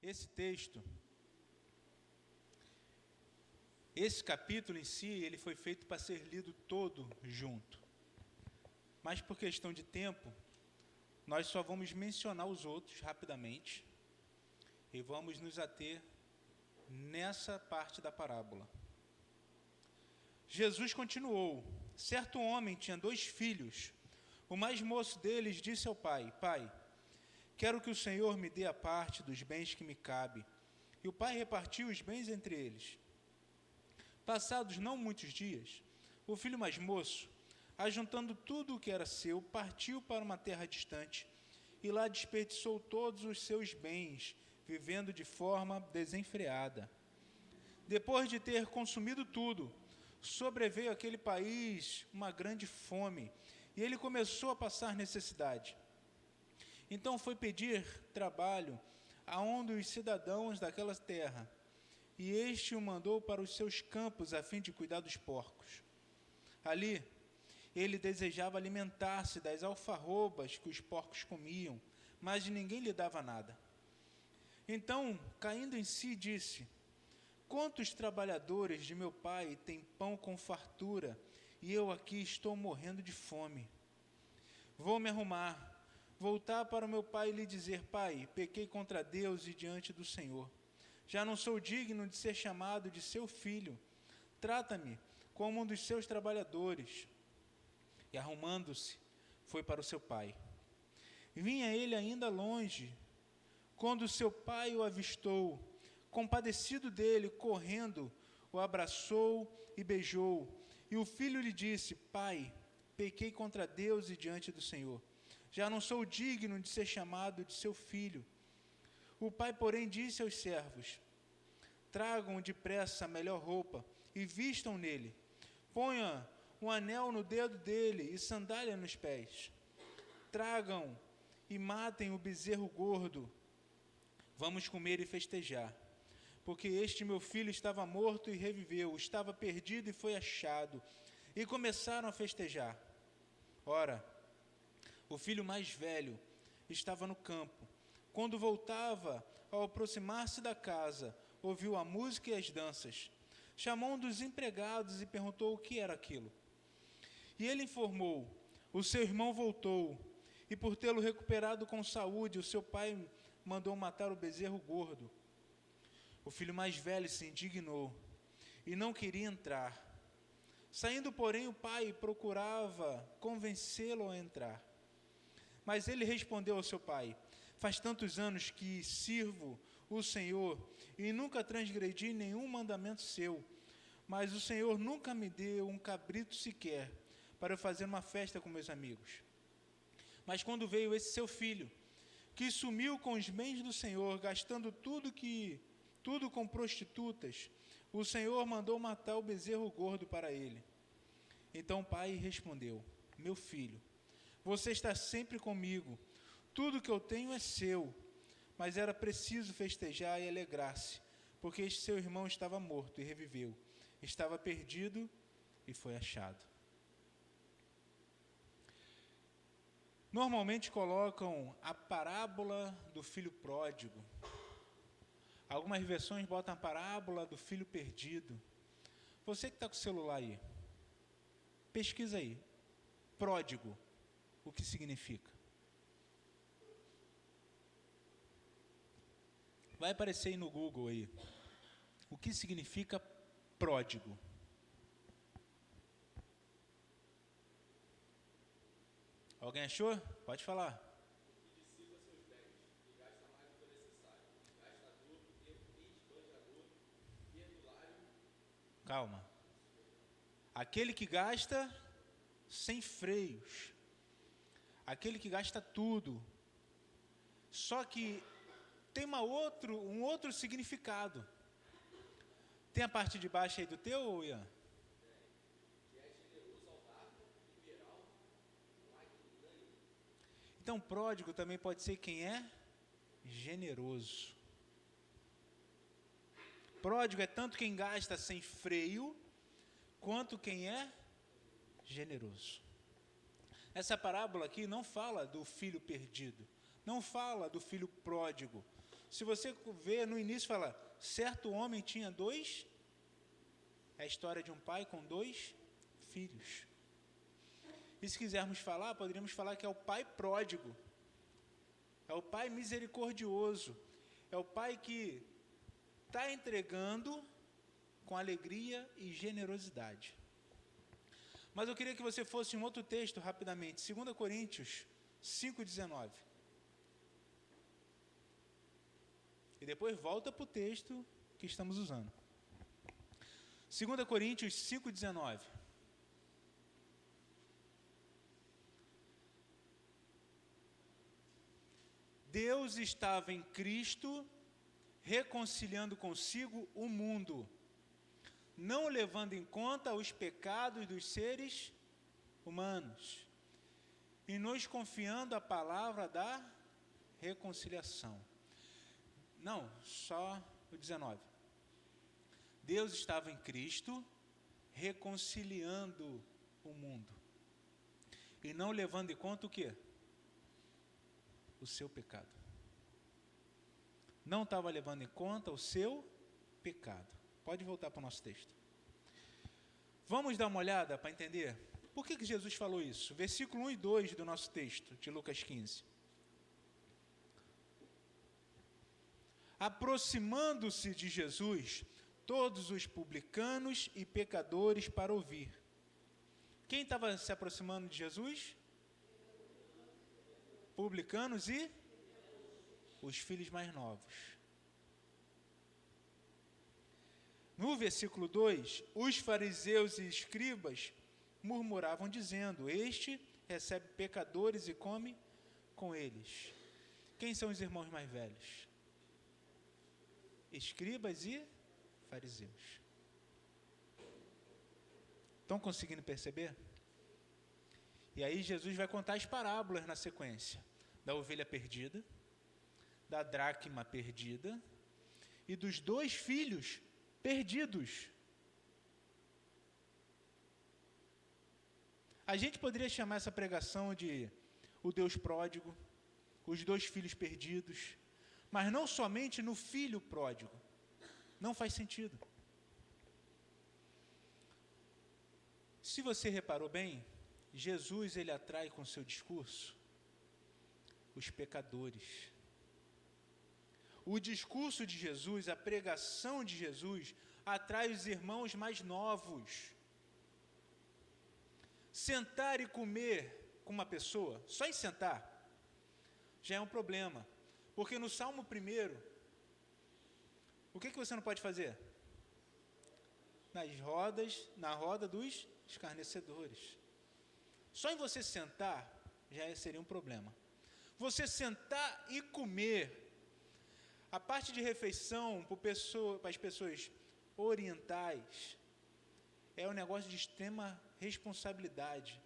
Esse texto, esse capítulo em si, ele foi feito para ser lido todo junto. Mas por questão de tempo, nós só vamos mencionar os outros rapidamente e vamos nos ater nessa parte da parábola. Jesus continuou: certo homem tinha 2 filhos. O mais moço deles disse ao pai: Pai, quero que o Senhor me dê a parte dos bens que me cabe. E o pai repartiu os bens entre eles. Passados não muitos dias, o filho mais moço, ajuntando tudo o que era seu, partiu para uma terra distante e lá desperdiçou todos os seus bens, vivendo de forma desenfreada. Depois de ter consumido tudo, sobreveio àquele país uma grande fome e ele começou a passar necessidade. Então foi pedir trabalho a um dos cidadãos daquela terra, e este o mandou para os seus campos a fim de cuidar dos porcos. Ali, ele desejava alimentar-se das alfarrobas que os porcos comiam, mas ninguém lhe dava nada. Então, caindo em si, disse: quantos trabalhadores de meu pai têm pão com fartura, e eu aqui estou morrendo de fome. Vou me arrumar, voltar para o meu pai e lhe dizer: Pai, pequei contra Deus e diante do Senhor. Já não sou digno de ser chamado de seu filho. Trata-me como um dos seus trabalhadores. E arrumando-se, foi para o seu pai. Vinha ele ainda longe, quando seu pai o avistou. Compadecido dele, correndo, o abraçou e beijou. E o filho lhe disse: Pai, pequei contra Deus e diante do Senhor. Já não sou digno de ser chamado de seu filho. O pai, porém, disse aos servos: tragam depressa a melhor roupa e vistam nele. Ponham um anel no dedo dele e sandália nos pés. Tragam e matem o bezerro gordo. Vamos comer e festejar. Porque este meu filho estava morto e reviveu, estava perdido e foi achado. E começaram a festejar. Ora, o filho mais velho estava no campo. Quando voltava, ao aproximar-se da casa, ouviu a música e as danças. Chamou um dos empregados e perguntou o que era aquilo. E ele informou: o seu irmão voltou, e por tê-lo recuperado com saúde, o seu pai mandou matar o bezerro gordo. O filho mais velho se indignou e não queria entrar. Saindo, porém, o pai procurava convencê-lo a entrar. Mas ele respondeu ao seu pai: faz tantos anos que sirvo o Senhor e nunca transgredi nenhum mandamento seu, mas o Senhor nunca me deu um cabrito sequer para eu fazer uma festa com meus amigos. Mas quando veio esse seu filho, que sumiu com os bens do Senhor, gastando tudo com prostitutas, o Senhor mandou matar o bezerro gordo para ele. Então o pai respondeu: meu filho, você está sempre comigo, tudo que eu tenho é seu. Mas era preciso festejar e alegrar-se, porque este seu irmão estava morto e reviveu, estava perdido e foi achado. Normalmente colocam a parábola do filho pródigo. Algumas versões botam a parábola do filho perdido. Você que está com o celular aí, pesquisa aí, pródigo, o que significa? Vai aparecer aí no Google aí, o que significa pródigo? Alguém achou? Pode falar. Calma. Aquele que gasta sem freios. Aquele que gasta tudo. Só que tem um outro significado. Tem a parte de baixo aí do teu, Ian? Então, pródigo também pode ser quem é generoso. Pródigo é tanto quem gasta sem freio, quanto quem é generoso. Essa parábola aqui não fala do filho perdido, não fala do filho pródigo, Se você vê no início, fala, certo homem tinha dois, é a história de um pai com dois filhos. E se quisermos falar, poderíamos falar que é o pai pródigo, é o pai misericordioso, é o pai que está entregando com alegria e generosidade. Mas eu queria que você fosse em outro texto rapidamente, 2 Coríntios 5,19. E depois volta para o texto que estamos usando. 2 Coríntios 5,19. Deus estava em Cristo, reconciliando consigo o mundo, não levando em conta os pecados dos seres humanos, e nos confiando a palavra da reconciliação. Não, só o 19. Deus estava em Cristo, reconciliando o mundo, e não levando em conta o quê? O seu pecado. Não estava levando em conta o seu pecado. Pode voltar para o nosso texto. Vamos dar uma olhada para entender por que Jesus falou isso. Versículo 1 e 2 do nosso texto, de Lucas 15. Aproximando-se de Jesus, todos os publicanos e pecadores para ouvir. Quem estava se aproximando de Jesus? Publicanos e os filhos mais novos. No versículo 2, os fariseus e escribas murmuravam dizendo, este recebe pecadores e come com eles. Quem são os irmãos mais velhos? Escribas e fariseus. Estão conseguindo perceber? E aí Jesus vai contar as parábolas na sequência. Da ovelha perdida, da dracma perdida e dos dois filhos perdidos. A gente poderia chamar essa pregação de o Deus pródigo, os dois filhos perdidos, mas não somente no filho pródigo. Não faz sentido. Se você reparou bem, Jesus ele atrai com seu discurso os pecadores. O discurso de Jesus, a pregação de Jesus, atrai os irmãos mais novos. Sentar e comer com uma pessoa, só em sentar, já é um problema. Porque no Salmo 1, o que você não pode fazer? Na roda dos escarnecedores. Só em você sentar, já seria um problema. Você sentar e comer, a parte de refeição para as pessoas orientais, é um negócio de extrema responsabilidade.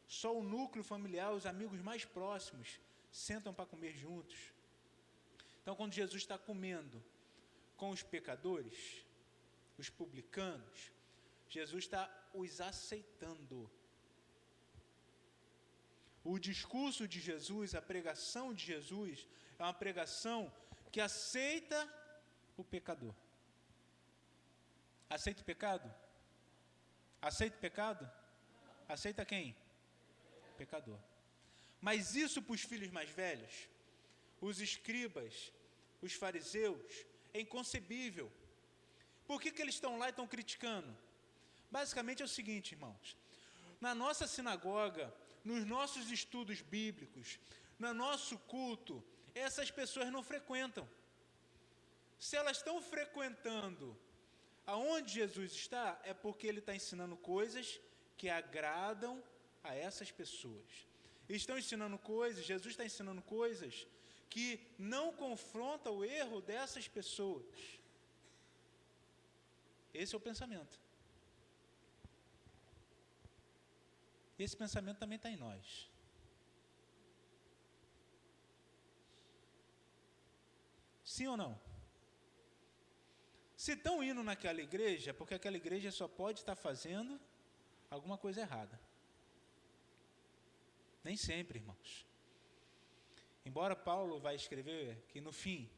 Só o núcleo familiar, os amigos mais próximos, sentam para comer juntos. Então, quando Jesus está comendo com os pecadores, os publicanos, Jesus está os aceitando. O discurso de Jesus, a pregação de Jesus, é uma pregação que aceita o pecador. Aceita o pecado? Aceita o pecado? Aceita quem? O pecador. Mas isso para os filhos mais velhos, os escribas, os fariseus, é inconcebível. Por que eles estão lá e estão criticando? Basicamente é o seguinte, irmãos. Na nossa sinagoga, nos nossos estudos bíblicos, no nosso culto, essas pessoas não frequentam. Se elas estão frequentando aonde Jesus está, é porque ele está ensinando coisas que agradam a essas pessoas. Estão ensinando coisas, Jesus está ensinando coisas que não confrontam o erro dessas pessoas. Esse é o pensamento. Esse pensamento também está em nós. Sim ou não? Se estão indo naquela igreja, é porque aquela igreja só pode estar fazendo alguma coisa errada. Nem sempre, irmãos. Embora Paulo vai escrever que no fim,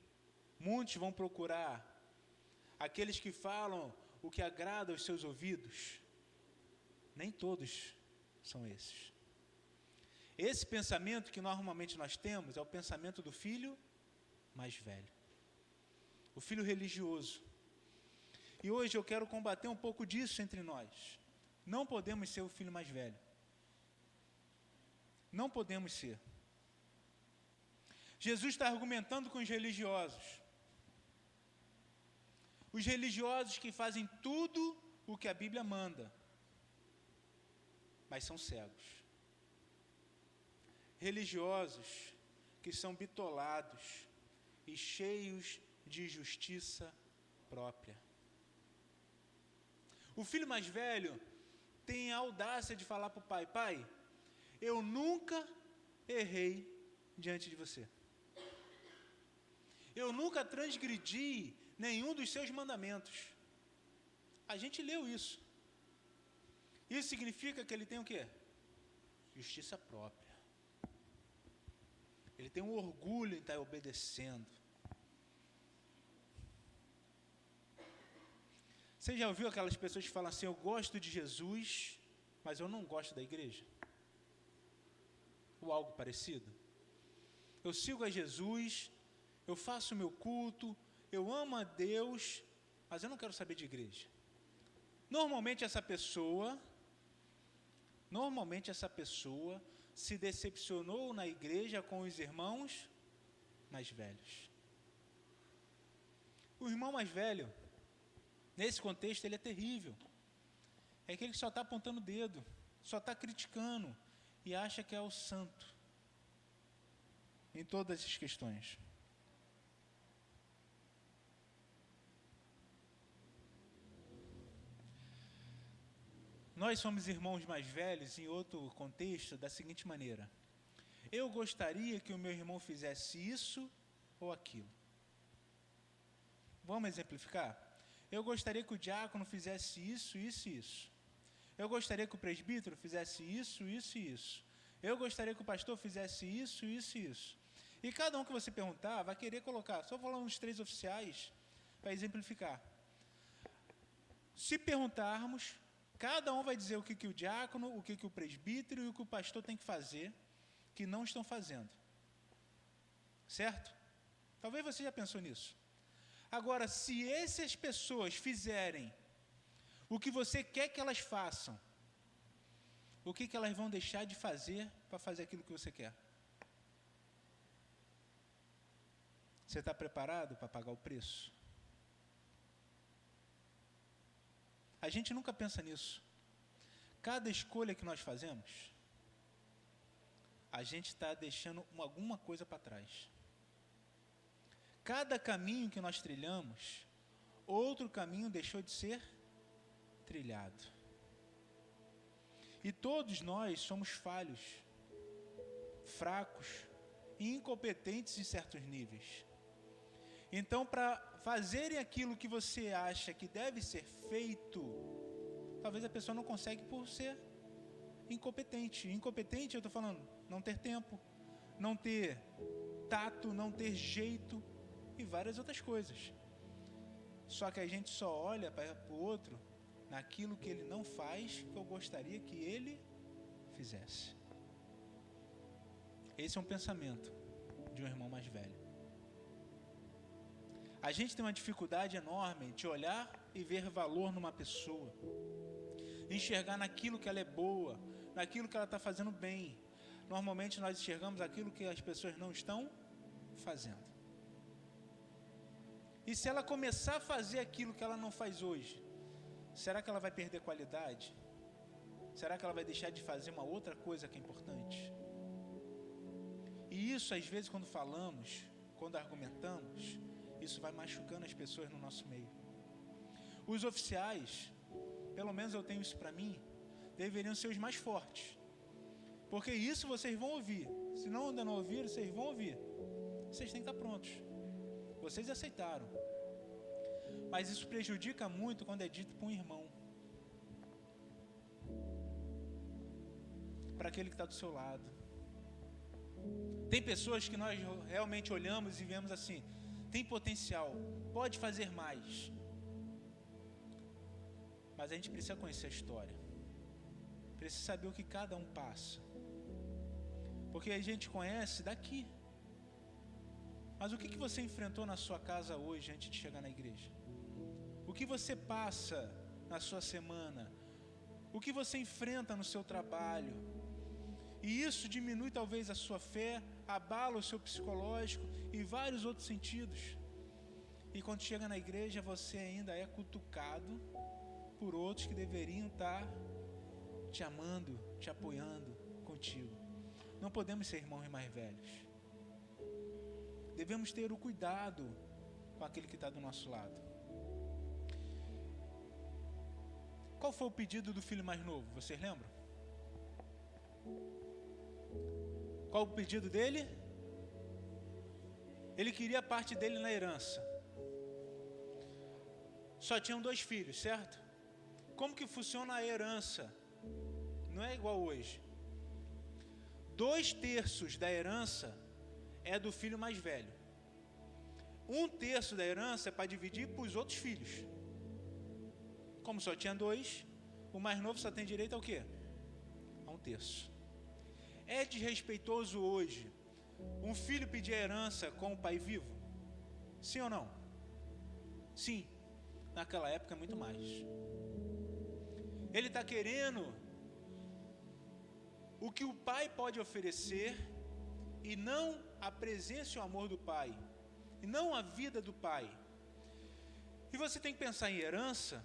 Muitos vão procurar aqueles que falam o que agrada aos seus ouvidos. Nem todos são esses. Esse pensamento que normalmente nós temos é o pensamento do filho mais velho, o filho religioso. E hoje eu quero combater um pouco disso entre nós. Não podemos ser o filho mais velho. Não podemos ser. Jesus está argumentando com os religiosos. Os religiosos que fazem tudo o que a Bíblia manda, mas são cegos. Religiosos que são bitolados e cheios de justiça própria. O filho mais velho tem a audácia de falar para o pai: pai, eu nunca errei diante de você. Eu nunca transgredi nenhum dos seus mandamentos. A gente leu isso. Isso significa que ele tem o quê? Justiça própria. Ele tem um orgulho em estar obedecendo. Você já ouviu aquelas pessoas que falam assim: eu gosto de Jesus, mas eu não gosto da igreja? Ou algo parecido? Eu sigo a Jesus, eu faço o meu culto, eu amo a Deus, mas eu não quero saber de igreja. Normalmente essa pessoa se decepcionou na igreja com os irmãos mais velhos. O irmão mais velho, nesse contexto, ele é terrível. É aquele que só está apontando o dedo, só está criticando e acha que é o santo em todas as questões. Nós somos irmãos mais velhos em outro contexto da seguinte maneira: eu gostaria que o meu irmão fizesse isso ou aquilo. Vamos exemplificar? Eu gostaria que o diácono fizesse isso, isso e isso. Eu gostaria que o presbítero fizesse isso, isso e isso. Eu gostaria que o pastor fizesse isso, isso e isso. E cada um que você perguntar vai querer colocar, só vou falar uns 3 oficiais para exemplificar. Se perguntarmos, cada um vai dizer o que o diácono, o que o presbítero e o que o pastor tem que fazer, que não estão fazendo. Certo? Talvez você já pensou nisso. Agora, se essas pessoas fizerem o que você quer que elas façam, o que elas vão deixar de fazer para fazer aquilo que você quer? Você está preparado para pagar o preço? A gente nunca pensa nisso. Cada escolha que nós fazemos, a gente está deixando alguma coisa para trás. Cada caminho que nós trilhamos, outro caminho deixou de ser trilhado. E todos nós somos falhos, fracos e incompetentes em certos níveis. Então, para fazerem aquilo que você acha que deve ser feito, talvez a pessoa não consegue por ser incompetente. Incompetente, eu estou falando, não ter tempo, não ter tato, não ter jeito e várias outras coisas. Só que a gente só olha para o outro naquilo que ele não faz, que eu gostaria que ele fizesse. Esse é um pensamento de um irmão mais velho. A gente tem uma dificuldade enorme de olhar e ver valor numa pessoa, enxergar naquilo que ela é boa, naquilo que ela está fazendo bem. Normalmente nós enxergamos aquilo que as pessoas não estão fazendo. E se ela começar a fazer aquilo que ela não faz hoje, será que ela vai perder qualidade? Será que ela vai deixar de fazer uma outra coisa que é importante? E isso, às vezes, quando falamos, quando argumentamos, isso vai machucando as pessoas no nosso meio. Os oficiais, pelo menos eu tenho isso para mim, deveriam ser os mais fortes. Porque isso vocês vão ouvir. Se não ainda não ouviram, vocês vão ouvir. Vocês têm que estar prontos. Vocês aceitaram. Mas isso prejudica muito quando é dito para um irmão. Para aquele que está do seu lado. Tem pessoas que nós realmente olhamos e vemos assim: tem potencial, pode fazer mais. Mas a gente precisa conhecer a história, precisa saber o que cada um passa, porque a gente conhece daqui. Mas o que você enfrentou na sua casa hoje antes de chegar na igreja? O que você passa na sua semana? O que você enfrenta no seu trabalho? E isso diminui talvez a sua fé, abala o seu psicológico e vários outros sentidos. E quando chega na igreja, você ainda é cutucado por outros que deveriam estar te amando, te apoiando contigo. Não podemos ser irmãos mais velhos. Devemos ter o cuidado com aquele que está do nosso lado. Qual foi o pedido do filho mais novo? Vocês lembram? Qual o pedido dele? Ele queria a parte dele na herança. Só tinham 2 filhos, certo? Como que funciona a herança? Não é igual hoje. 2/3 da herança é do filho mais velho. 1/3 da herança é para dividir para os outros filhos. Como só tinha 2, o mais novo só tem direito ao quê? A 1/3. É desrespeitoso hoje um filho pedir a herança com o pai vivo? Sim ou não? Sim. Naquela época muito mais. Ele está querendo o que o pai pode oferecer e não a presença e o amor do pai, e não a vida do pai. E você tem que pensar em herança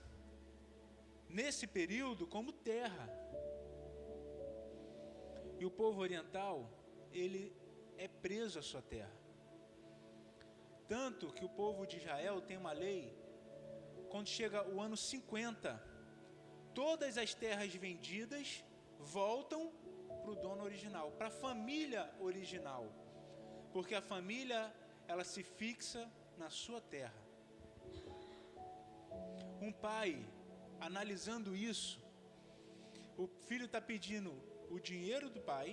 nesse período como terra. E o povo oriental, ele é preso à sua terra. Tanto que o povo de Israel tem uma lei, quando chega o ano 50, todas as terras vendidas voltam para o dono original, para a família original. Porque a família, ela se fixa na sua terra. Um pai, analisando isso, o filho está pedindo o dinheiro do pai,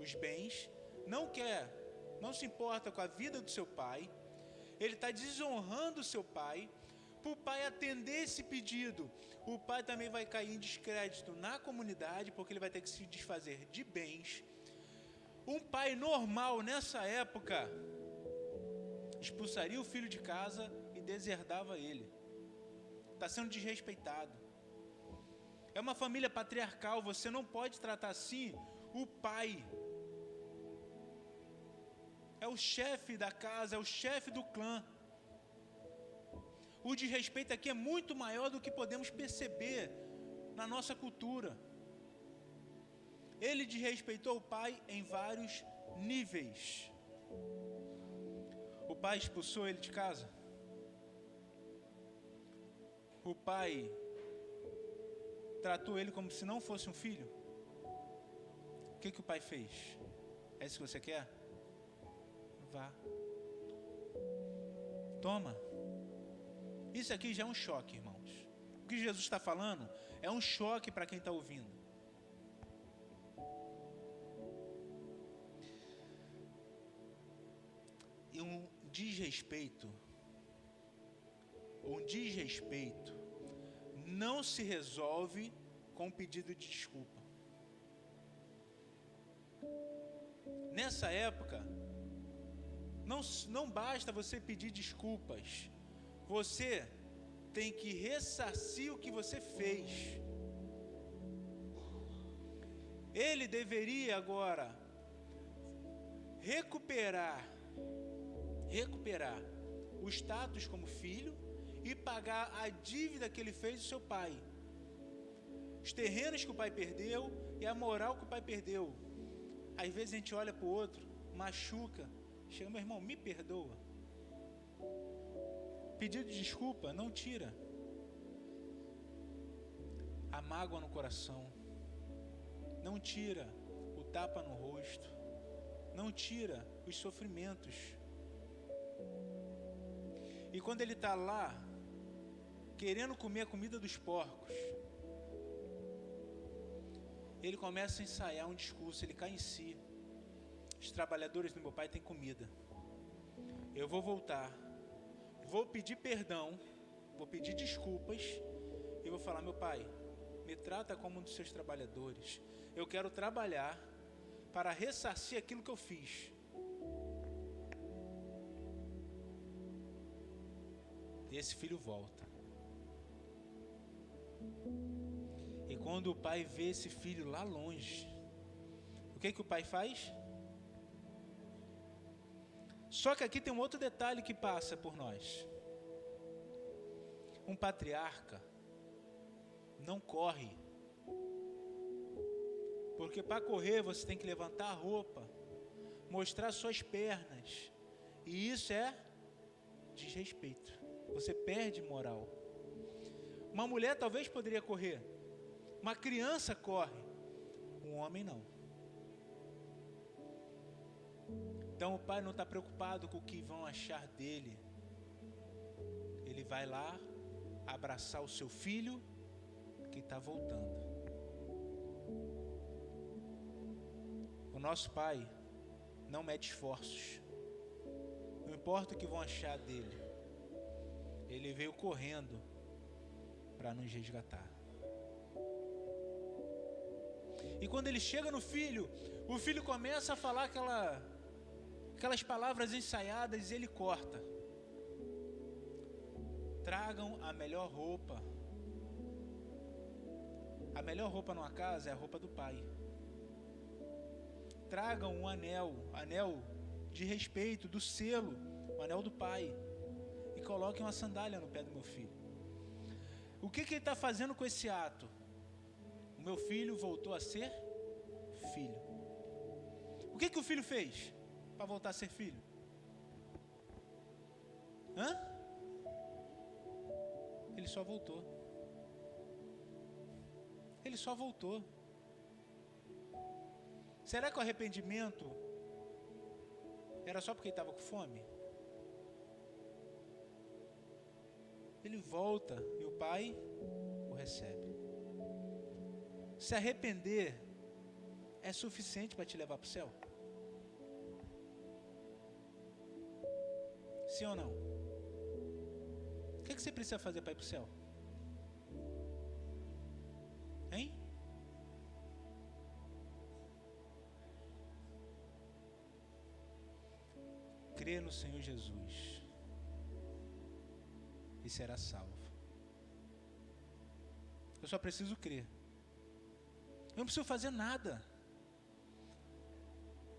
os bens, não se importa com a vida do seu pai, ele está desonrando o seu pai. Para o pai atender esse pedido, o pai também vai cair em descrédito na comunidade, porque ele vai ter que se desfazer de bens. Um pai normal nessa época expulsaria o filho de casa e deserdava ele. Está sendo desrespeitado. É uma família patriarcal, você não pode tratar assim o pai. É o chefe da casa, é o chefe do clã. O desrespeito aqui é muito maior do que podemos perceber na nossa cultura. Ele desrespeitou o pai em vários níveis. O pai expulsou ele de casa. O pai tratou ele como se não fosse um filho. O que o pai fez? É isso que você quer? Vá. Toma. Isso aqui já é um choque, irmãos. O que Jesus está falando é um choque para quem está ouvindo. E um desrespeito não se resolve com um pedido de desculpa. Nessa época, não basta você pedir desculpas. Você tem que ressarcir o que você fez. Ele deveria agora recuperar o status como filho e pagar a dívida que ele fez do seu pai. Os terrenos que o pai perdeu e a moral que o pai perdeu. Às vezes a gente olha para o outro, machuca, chega, meu irmão, me perdoa. Pedido de desculpa não tira a mágoa no coração, não tira o tapa no rosto, não tira os sofrimentos. E quando ele está lá, querendo comer a comida dos porcos, ele começa a ensaiar um discurso, ele cai em si. Os trabalhadores do meu pai têm comida. Eu vou voltar, vou pedir perdão, vou pedir desculpas e vou falar: meu pai, me trata como um dos seus trabalhadores. Eu quero trabalhar para ressarcir aquilo que eu fiz. E esse filho volta. E quando o pai vê esse filho lá longe, o que o pai faz? Só que aqui tem um outro detalhe que passa por nós. Um patriarca não corre. Porque para correr você tem que levantar a roupa, mostrar suas pernas. E isso é desrespeito. Você perde moral. Uma mulher talvez poderia correr. Uma criança corre. Um homem não. Então o pai não está preocupado com o que vão achar dele. Ele vai lá abraçar o seu filho que está voltando. O nosso pai não mede esforços. Não importa o que vão achar dele. Ele veio correndo para nos resgatar. E quando ele chega no filho, o filho começa a falar aquelas palavras ensaiadas e ele corta. Tragam a melhor roupa. A melhor roupa numa casa é a roupa do pai. Tragam um anel de respeito, do selo, o anel do pai. E coloquem uma sandália no pé do meu filho. O que ele está fazendo com esse ato? O meu filho voltou a ser filho. O que o filho fez para voltar a ser filho? Ele só voltou. Ele só voltou. Será que o arrependimento era só porque ele estava com fome? Ele volta e o pai o recebe. Se arrepender é suficiente para te levar para o céu? Sim ou não? O que você precisa fazer para ir para o céu? Hein? Crê no Senhor Jesus e será salvo. Eu só preciso crer. Eu não preciso fazer nada.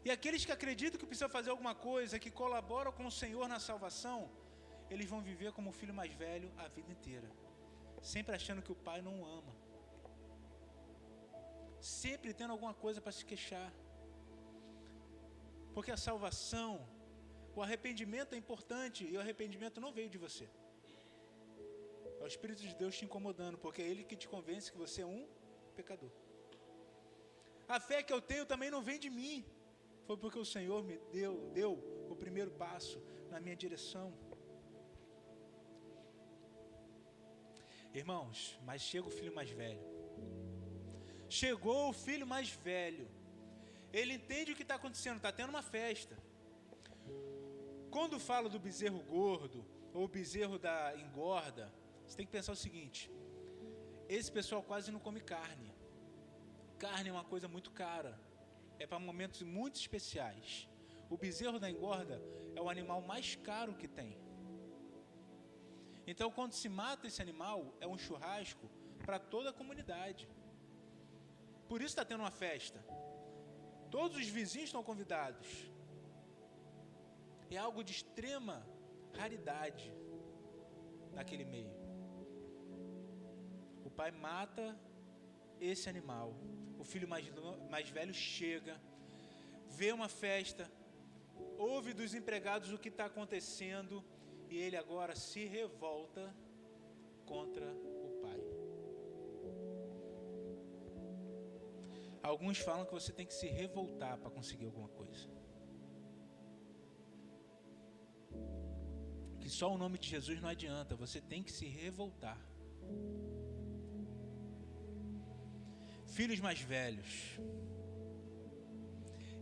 E aqueles que acreditam que precisam fazer alguma coisa, que colaboram com o Senhor na salvação, eles vão viver como o filho mais velho a vida inteira, sempre achando que o pai não o ama, sempre tendo alguma coisa para se queixar. Porque a salvação, o arrependimento é importante, e o arrependimento não veio de você. É o Espírito de Deus te incomodando, porque é Ele que te convence que você é um pecador. A fé que eu tenho também não vem de mim. Foi porque o Senhor me deu o primeiro passo na minha direção. Irmãos, mas chega o filho mais velho. Chegou o filho mais velho. Ele entende o que está acontecendo, está tendo uma festa. Quando falo do bezerro gordo, ou bezerro da engorda, você tem que pensar o seguinte: esse pessoal quase não come carne. Carne é uma coisa muito cara, é para momentos muito especiais. O bezerro da engorda é o animal mais caro que tem. Então, quando se mata esse animal, é um churrasco para toda a comunidade. Por isso está tendo uma festa. Todos os vizinhos estão convidados. É algo de extrema raridade naquele meio. O pai mata esse animal. O filho mais velho chega, vê uma festa, ouve dos empregados o que está acontecendo, e ele agora se revolta contra o pai. Alguns falam que você tem que se revoltar para conseguir alguma coisa. Que só o nome de Jesus não adianta, você tem que se revoltar. Filhos mais velhos,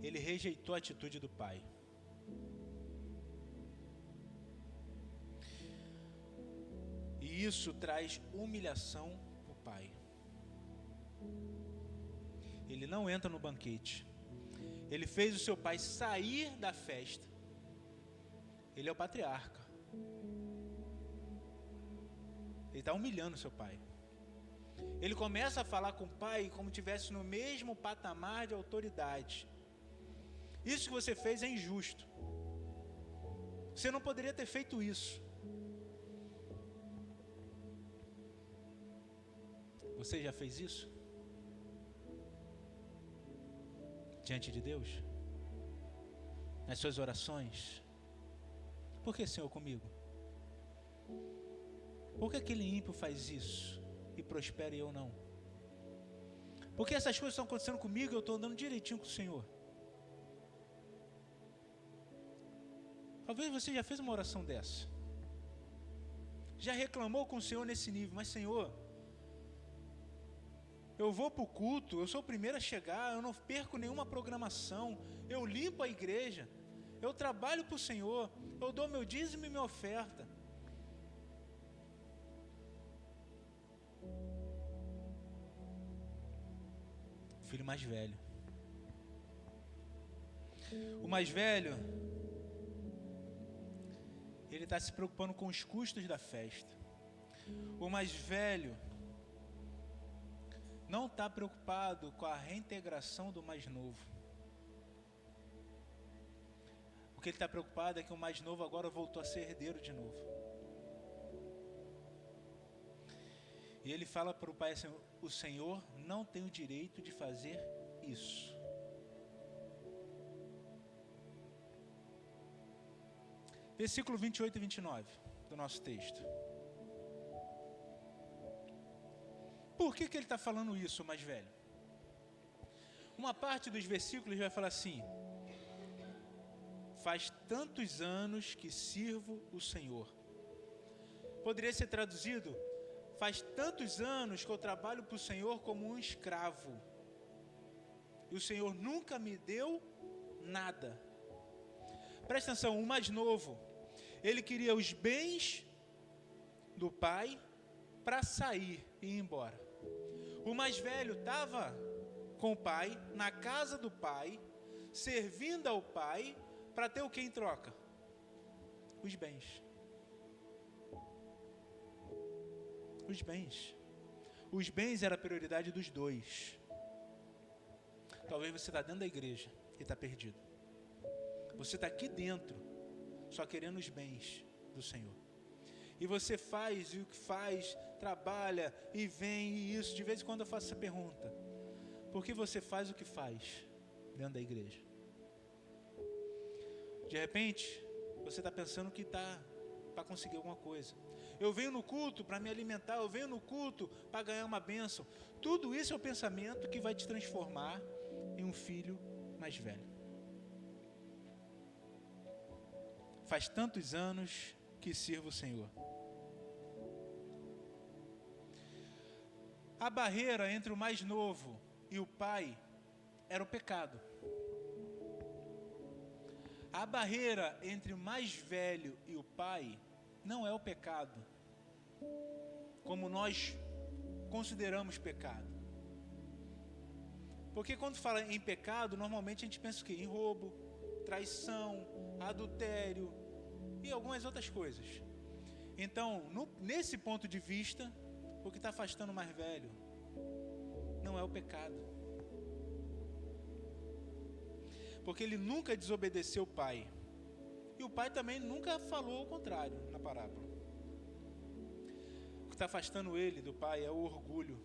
ele rejeitou a atitude do pai. E isso traz humilhação para o pai. Ele não entra no banquete. Ele fez o seu pai sair da festa. Ele é o patriarca. Ele está humilhando o seu pai. Ele começa a falar com o pai como tivesse no mesmo patamar de autoridade. Isso que você fez é injusto. Você não poderia ter feito isso. Você já fez isso? Diante de Deus? Nas suas orações? Por que, Senhor, comigo? Por que aquele ímpio faz isso e prospera e eu não? Por que essas coisas estão acontecendo comigo e eu estou andando direitinho com o Senhor? Talvez você já fez uma oração dessa. Já reclamou com o Senhor nesse nível. Mas, Senhor, eu vou para o culto, eu sou o primeiro a chegar, eu não perco nenhuma programação, eu limpo a igreja, eu trabalho para o Senhor, eu dou meu dízimo e minha oferta. O filho mais velho. O mais velho, ele está se preocupando com os custos da festa. O mais velho não está preocupado com a reintegração do mais novo. O que ele está preocupado é que o mais novo agora voltou a ser herdeiro de novo. E ele fala para o pai assim: o Senhor não tem o direito de fazer isso. Versículo 28 e 29 do nosso texto. Por que ele está falando isso, o mais velho? Uma parte dos versículos vai falar assim: faz tantos anos que sirvo o Senhor. Poderia ser traduzido: faz tantos anos que eu trabalho para o Senhor como um escravo. E o Senhor nunca me deu nada. Presta atenção, o mais novo, ele queria os bens do pai para sair e ir embora. O mais velho estava com o pai, na casa do pai, servindo ao pai, para ter o que em troca? Os bens. Os bens. Os bens era a prioridade dos dois. Talvez você está dentro da igreja e está perdido. Você está aqui dentro, só querendo os bens do Senhor. E você faz e o que faz, trabalha e vem e isso. De vez em quando eu faço essa pergunta: por que você faz o que faz dentro da igreja? De repente, você está pensando que está para conseguir alguma coisa. Eu venho no culto para me alimentar, eu venho no culto para ganhar uma bênção. Tudo isso é o pensamento que vai te transformar em um filho mais velho. Faz tantos anos que sirvo o Senhor. A barreira entre o mais novo e o pai era o pecado. A barreira entre o mais velho e o pai não é o pecado, como nós consideramos pecado. Porque quando fala em pecado, normalmente a gente pensa o quê? Em roubo, traição, adultério e algumas outras coisas. Então, nesse ponto de vista, o que está afastando o mais velho não é o pecado. Porque ele nunca desobedeceu o pai. E o pai também nunca falou o contrário na parábola. O que está afastando ele do pai é o orgulho.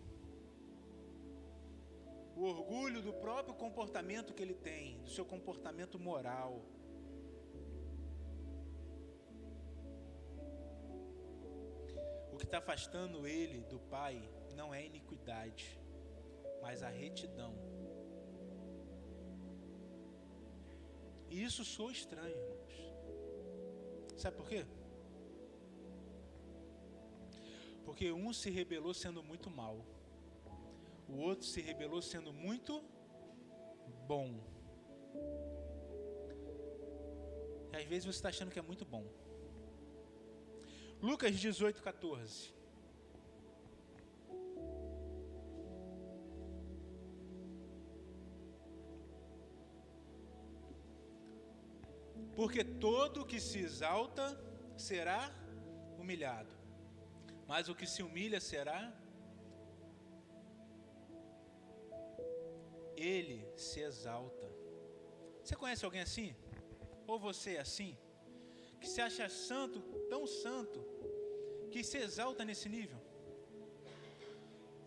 O orgulho do próprio comportamento que ele tem, do seu comportamento moral. O que está afastando ele do pai não é a iniquidade, mas a retidão. E isso soa estranho, irmãos. Sabe por quê? Porque um se rebelou sendo muito mal. O outro se rebelou sendo muito bom. E às vezes você está achando que é muito bom. Lucas 18:14. Porque todo que se exalta será humilhado, mas o que se humilha será. Ele se exalta. Você conhece alguém assim? Ou você é assim? Que se acha santo, tão santo, que se exalta nesse nível?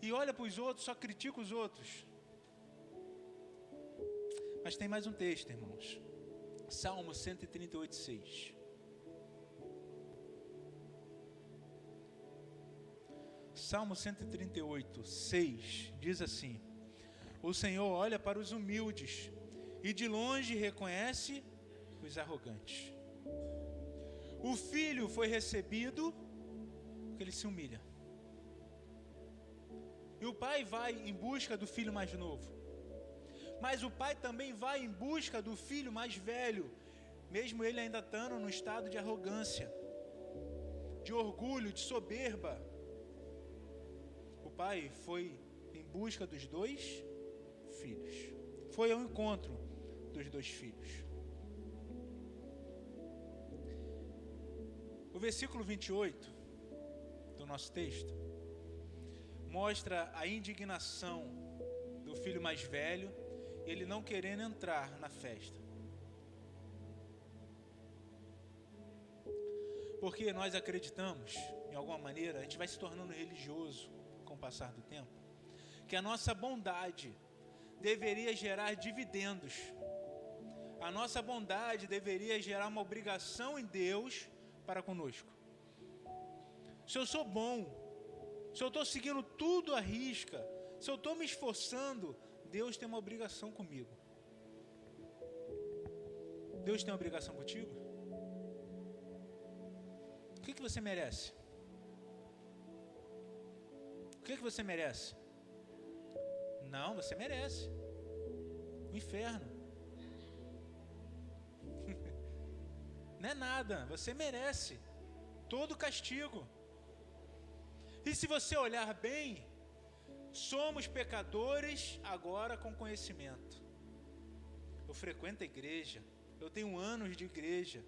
E olha para os outros, só critica os outros. Mas tem mais um texto, irmãos. Salmo 138:6. Salmo 138:6 diz assim: o Senhor olha para os humildes e de longe reconhece os arrogantes. O filho foi recebido porque ele se humilha. E o pai vai em busca do filho mais novo. Mas o pai também vai em busca do filho mais velho, mesmo ele ainda estando no estado de arrogância, de orgulho, de soberba. O pai foi em busca dos dois filhos. Foi ao encontro dos dois filhos. O versículo 28 do nosso texto mostra a indignação do filho mais velho, ele não querendo entrar na festa. Porque nós acreditamos, em alguma maneira, a gente vai se tornando religioso com o passar do tempo, que a nossa bondade deveria gerar dividendos. A nossa bondade deveria gerar uma obrigação em Deus para conosco. Se eu sou bom, se eu estou seguindo tudo à risca, se eu estou me esforçando, Deus tem uma obrigação comigo. Deus tem uma obrigação contigo? O que você merece? O que você merece? Não, você merece o inferno. Não é nada, você merece todo castigo. E se você olhar bem, somos pecadores agora com conhecimento. Eu frequento a igreja, eu tenho anos de igreja,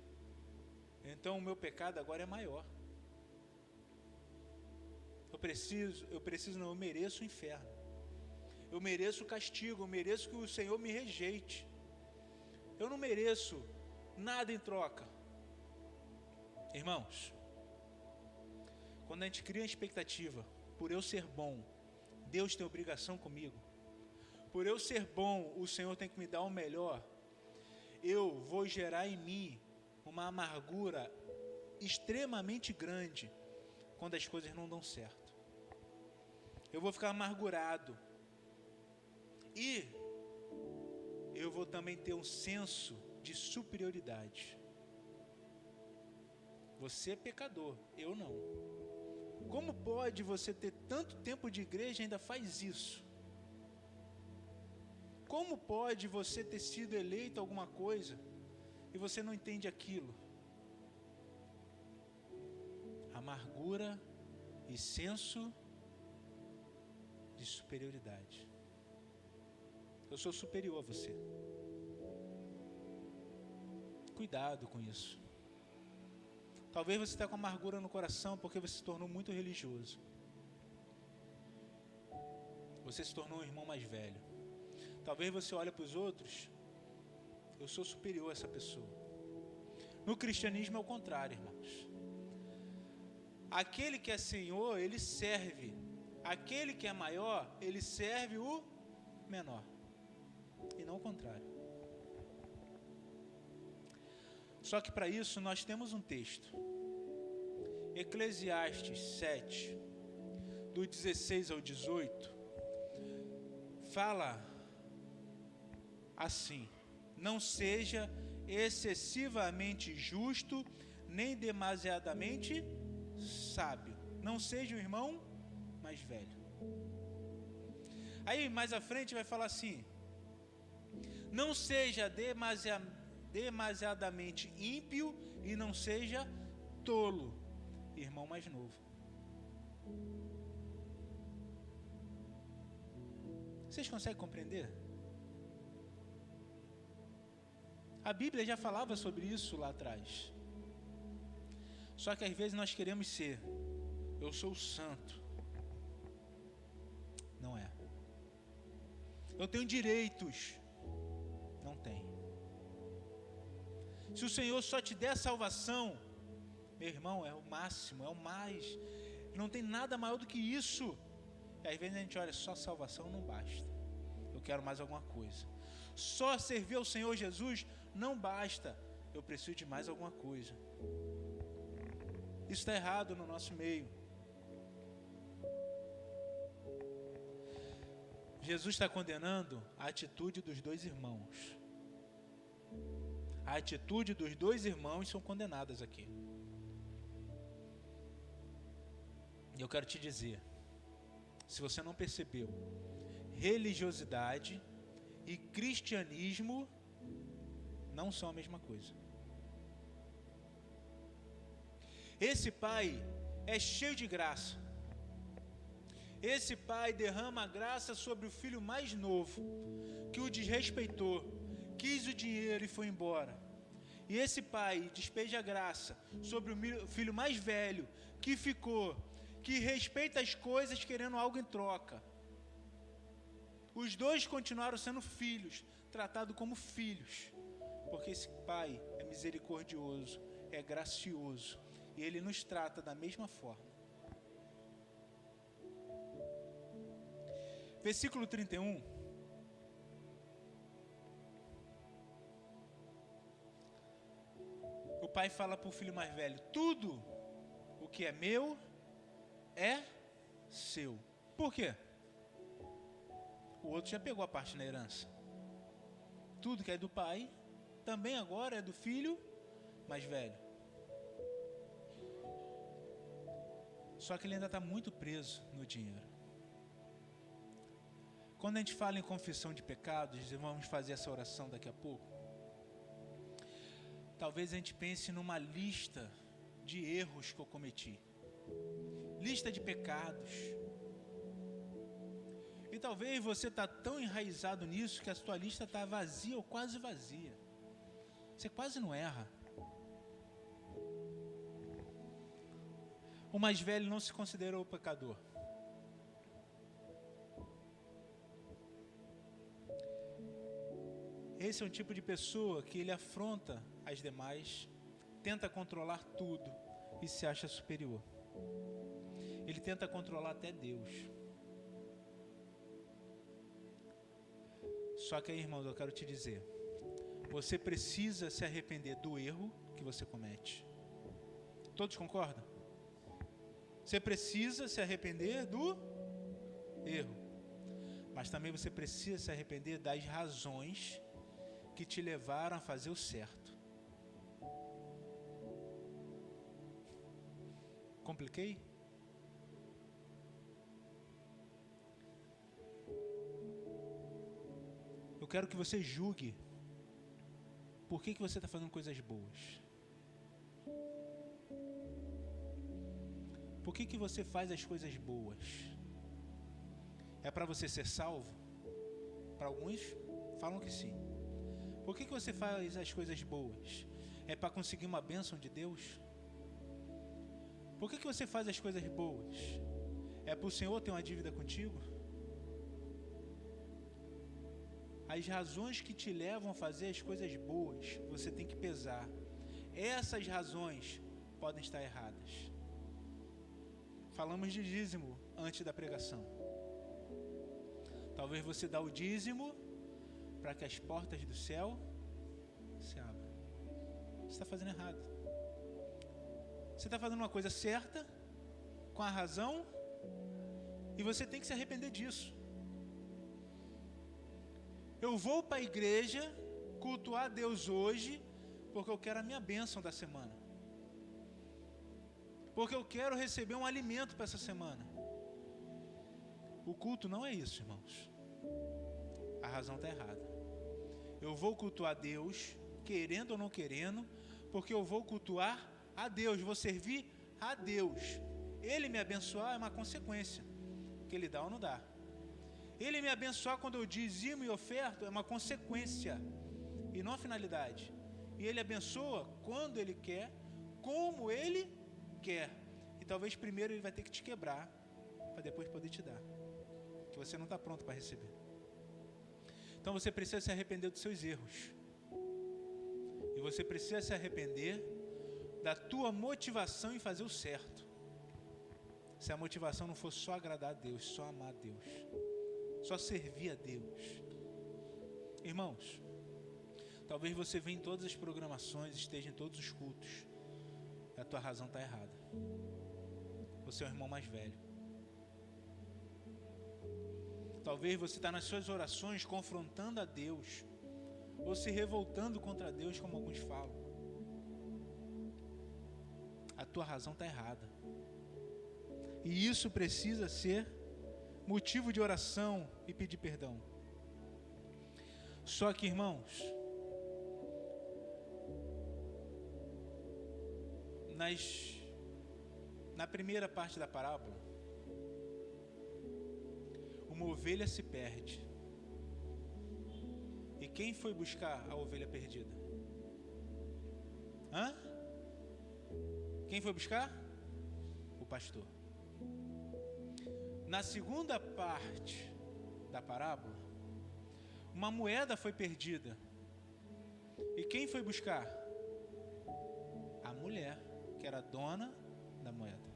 então o meu pecado agora é maior. Eu mereço o inferno. Eu mereço o castigo, eu mereço que o Senhor me rejeite. Eu não mereço nada em troca. Irmãos, quando a gente cria uma expectativa, por eu ser bom, Deus tem obrigação comigo. Por eu ser bom, o Senhor tem que me dar o melhor. Eu vou gerar em mim uma amargura extremamente grande quando as coisas não dão certo. Eu vou ficar amargurado. E eu vou também ter um senso de superioridade. Você é pecador, eu não. Como pode você ter tanto tempo de igreja e ainda faz isso? Como pode você ter sido eleito alguma coisa e você não entende aquilo? Amargura e senso de superioridade. Eu sou superior a você. Cuidado com isso. Talvez você está com amargura no coração porque você se tornou muito religioso. Você se tornou um irmão mais velho. Talvez você olhe para os outros, eu sou superior a essa pessoa. No cristianismo é o contrário, irmãos. Aquele que é Senhor, ele serve. Aquele que é maior, ele serve o menor. E não o contrário. Só que para isso nós temos um texto. Eclesiastes 7, do 16 ao 18, fala assim: não seja excessivamente justo, nem demasiadamente sábio. Não seja o irmão mais velho. Aí mais à frente vai falar assim: não seja demasiadamente ímpio e não seja tolo, irmão mais novo. Vocês conseguem compreender? A Bíblia já falava sobre isso lá atrás. Só que às vezes nós queremos ser, eu sou o santo. Não é. Eu tenho direitos. Não tem. Se o Senhor só te der salvação, meu irmão, é o máximo, é o mais. Não tem nada maior do que isso. E às vezes a gente olha, só salvação não basta. Eu quero mais alguma coisa. Só servir ao Senhor Jesus não basta. Eu preciso de mais alguma coisa. Isso está errado no nosso meio. Jesus está condenando a atitude dos dois irmãos. A atitude dos dois irmãos são condenadas aqui. E eu quero te dizer, se você não percebeu, religiosidade e cristianismo não são a mesma coisa. Esse pai é cheio de graça. Esse pai derrama a graça sobre o filho mais novo, que o desrespeitou, quis o dinheiro e foi embora. E esse pai despeja a graça sobre o filho mais velho, que ficou, que respeita as coisas querendo algo em troca. Os dois continuaram sendo filhos, tratados como filhos, porque esse pai é misericordioso, é gracioso, e ele nos trata da mesma forma. Versículo 31. O pai fala para o filho mais velho: tudo o que é meu é seu. Por quê? O outro já pegou a parte na herança. Tudo que é do pai, também agora é do filho mais velho. Só que ele ainda está muito preso no dinheiro. Quando a gente fala em confissão de pecados, e vamos fazer essa oração daqui a pouco, talvez a gente pense numa lista de erros que eu cometi. Lista de pecados. E talvez você está tão enraizado nisso que a sua lista está vazia ou quase vazia. Você quase não erra. O mais velho não se considerou pecador. Esse é um tipo de pessoa que ele afronta as demais, tenta controlar tudo e se acha superior. Ele tenta controlar até Deus. Só que aí, irmãos, eu quero te dizer, você precisa se arrepender do erro que você comete. Todos concordam? Você precisa se arrepender do erro. Mas também você precisa se arrepender das razões que te levaram a fazer o certo. Compliquei? Eu quero que você julgue por que você está fazendo coisas boas. Por que você faz as coisas boas? É para você ser salvo? Para alguns falam que sim. Por que você faz as coisas boas? É para conseguir uma bênção de Deus? Por que você faz as coisas boas? É para o Senhor ter uma dívida contigo? As razões que te levam a fazer as coisas boas, você tem que pesar. Essas razões podem estar erradas. Falamos de dízimo antes da pregação. Talvez você dá o dízimo para que as portas do céu se abram. Você está fazendo errado. Você está fazendo uma coisa certa, com a razão, e você tem que se arrepender disso. Eu vou para a igreja cultuar a Deus hoje, porque eu quero a minha bênção da semana. Porque eu quero receber um alimento para essa semana. O culto não é isso, irmãos. A razão está errada. Eu vou cultuar a Deus, querendo ou não querendo, porque eu vou cultuar a Deus, vou servir a Deus. Ele me abençoar é uma consequência, que Ele dá ou não dá. Ele me abençoar quando eu dizimo e oferto é uma consequência, e não a finalidade. E Ele abençoa quando Ele quer, como Ele quer. E talvez primeiro Ele vai ter que te quebrar, para depois poder te dar, que você não está pronto para receber. Então você precisa se arrepender dos seus erros. E você precisa se arrepender da tua motivação em fazer o certo. Se a motivação não for só agradar a Deus, só amar a Deus, só servir a Deus. Irmãos, talvez você venha em todas as programações, esteja em todos os cultos, e a tua razão está errada. Você é o irmão mais velho. Talvez você está nas suas orações confrontando a Deus, ou se revoltando contra Deus, como alguns falam. A tua razão está errada. E isso precisa ser motivo de oração e pedir perdão. Só que, irmãos, na primeira parte da parábola, uma ovelha se perde. E quem foi buscar a ovelha perdida? Quem foi buscar? O pastor. Na segunda parte da parábola, uma moeda foi perdida. E quem foi buscar? A mulher, que era dona da moeda.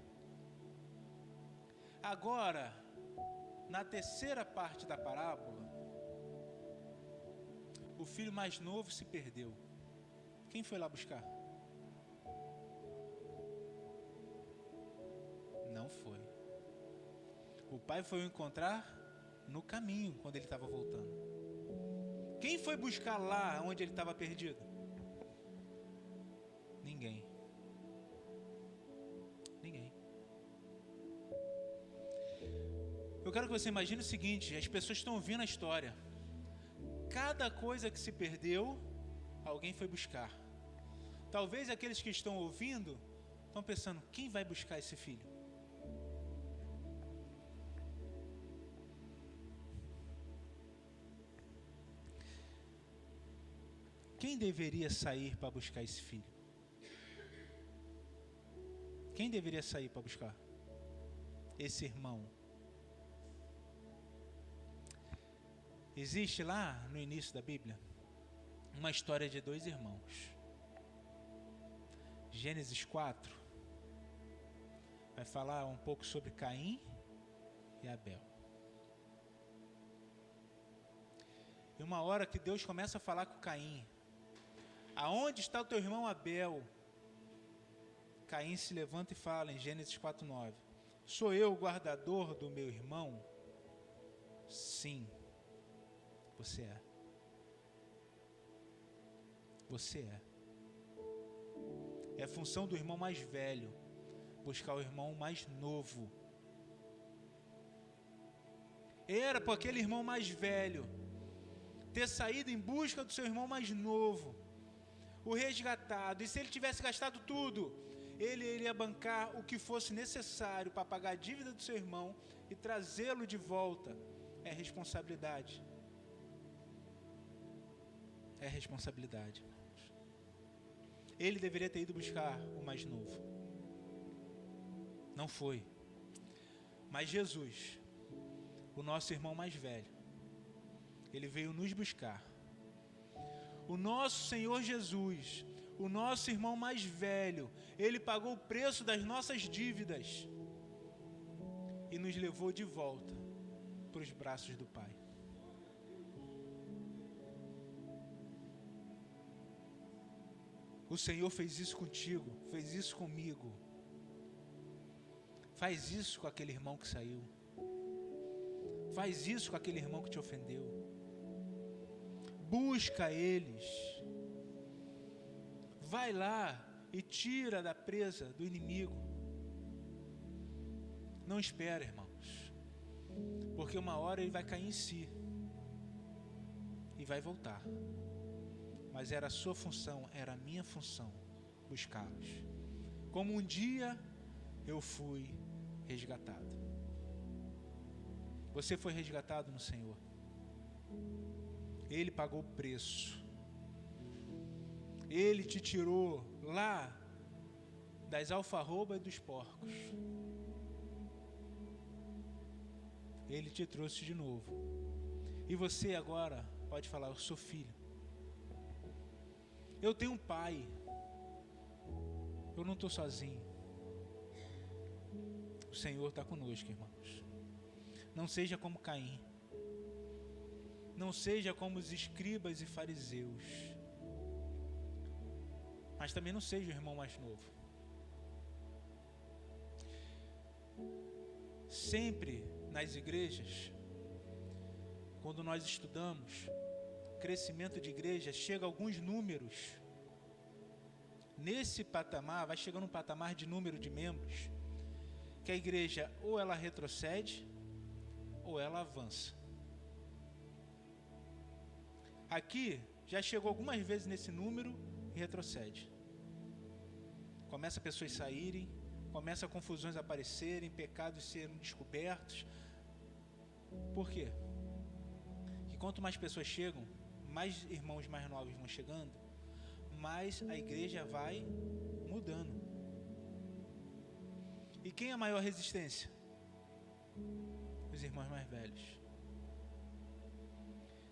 Agora, na terceira parte da parábola, o filho mais novo se perdeu. Quem foi lá buscar? Não foi. O pai foi o encontrar no caminho, quando ele estava voltando. Quem foi buscar lá onde ele estava perdido? Ninguém. Ninguém. Eu quero que você imagine o seguinte: as pessoas estão ouvindo a história. Cada coisa que se perdeu, alguém foi buscar. Talvez aqueles que estão ouvindo estão pensando: quem vai buscar esse filho? Quem deveria sair para buscar esse filho? Quem deveria sair para buscar esse irmão? Existe lá no início da Bíblia uma história de dois irmãos. Gênesis 4 vai falar um pouco sobre Caim e Abel. E uma hora que Deus começa a falar com Caim: aonde está o teu irmão Abel? Caim se levanta e fala em Gênesis 4:9: sou eu o guardador do meu irmão? Sim, você é. Você é. É função do irmão mais velho buscar o irmão mais novo. Era para aquele irmão mais velho ter saído em busca do seu irmão mais novo, o resgatado. E se ele tivesse gastado tudo, ele iria bancar o que fosse necessário para pagar a dívida do seu irmão e trazê-lo de volta. É responsabilidade. É responsabilidade. Ele deveria ter ido buscar o mais novo. Não foi. Mas Jesus, o nosso irmão mais velho, ele veio nos buscar. O nosso Senhor Jesus, o nosso irmão mais velho, ele pagou o preço das nossas dívidas e nos levou de volta para os braços do Pai. O Senhor fez isso contigo, fez isso comigo. Faz isso com aquele irmão que saiu. Faz isso com aquele irmão que te ofendeu. Busca eles. Vai lá e tira da presa do inimigo. Não espera, irmãos, porque uma hora ele vai cair em si e vai voltar. Mas era a sua função, era a minha função buscá-los. Como um dia eu fui resgatado. Você foi resgatado no Senhor. Ele pagou o preço. Ele te tirou lá das alfarrobas e dos porcos. Ele te trouxe de novo. E você agora pode falar: eu sou filho. Eu tenho um pai. Eu não estou sozinho. O Senhor está conosco, irmãos. Não seja como Caim. Não seja como os escribas e fariseus. Mas também não seja o irmão mais novo. Sempre nas igrejas, quando nós estudamos crescimento de igreja, chega alguns números. Nesse patamar, vai chegando um patamar de número de membros, que a igreja ou ela retrocede, ou ela avança. Aqui, já chegou algumas vezes nesse número e retrocede. Começa pessoas saírem, começa confusões aparecerem, pecados serem descobertos. Por quê? Que quanto mais pessoas chegam, mais irmãos mais novos vão chegando, mais a igreja vai mudando. E quem é a maior resistência? Os irmãos mais velhos.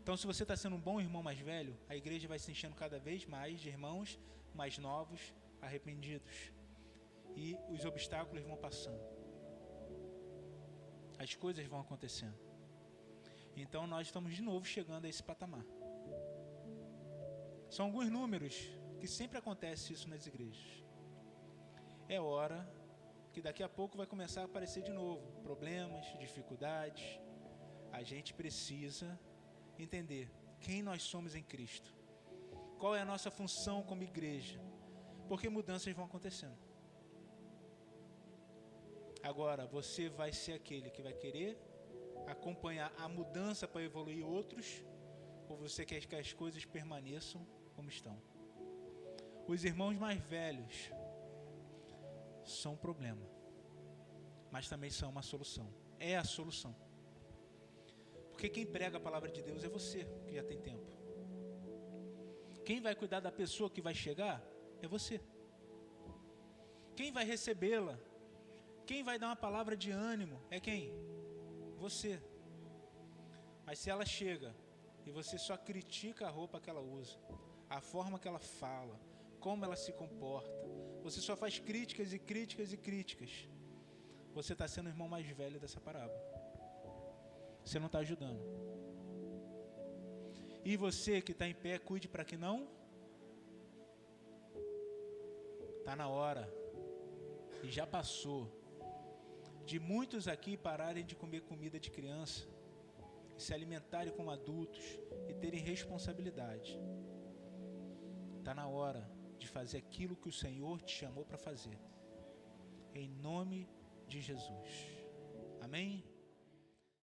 Então, se você está sendo um bom irmão mais velho, a igreja vai se enchendo cada vez mais de irmãos mais novos, arrependidos. E os obstáculos vão passando. As coisas vão acontecendo. Então, nós estamos de novo chegando a esse patamar. São alguns números que sempre acontece isso nas igrejas. É hora que daqui a pouco vai começar a aparecer de novo problemas, dificuldades. A gente precisa entender quem nós somos em Cristo. Qual é a nossa função como igreja? Porque mudanças vão acontecendo. Agora, você vai ser aquele que vai querer acompanhar a mudança para evoluir outros, ou você quer que as coisas permaneçam como estão? Os irmãos mais velhos são um problema, mas também são uma solução. É a solução. Porque quem prega a palavra de Deus é você, que já tem tempo. Quem vai cuidar da pessoa que vai chegar é você. Quem vai recebê-la, quem vai dar uma palavra de ânimo é quem? Você. Mas se ela chega e você só critica a roupa que ela usa, a forma que ela fala, como ela se comporta, você só faz críticas e críticas e críticas, você está sendo o irmão mais velho dessa parábola. Você não está ajudando. E você que está em pé, cuide para que não. Está na hora, e já passou, de muitos aqui pararem de comer comida de criança, e se alimentarem como adultos e terem responsabilidade. Está na hora de fazer aquilo que o Senhor te chamou para fazer. Em nome de Jesus. Amém?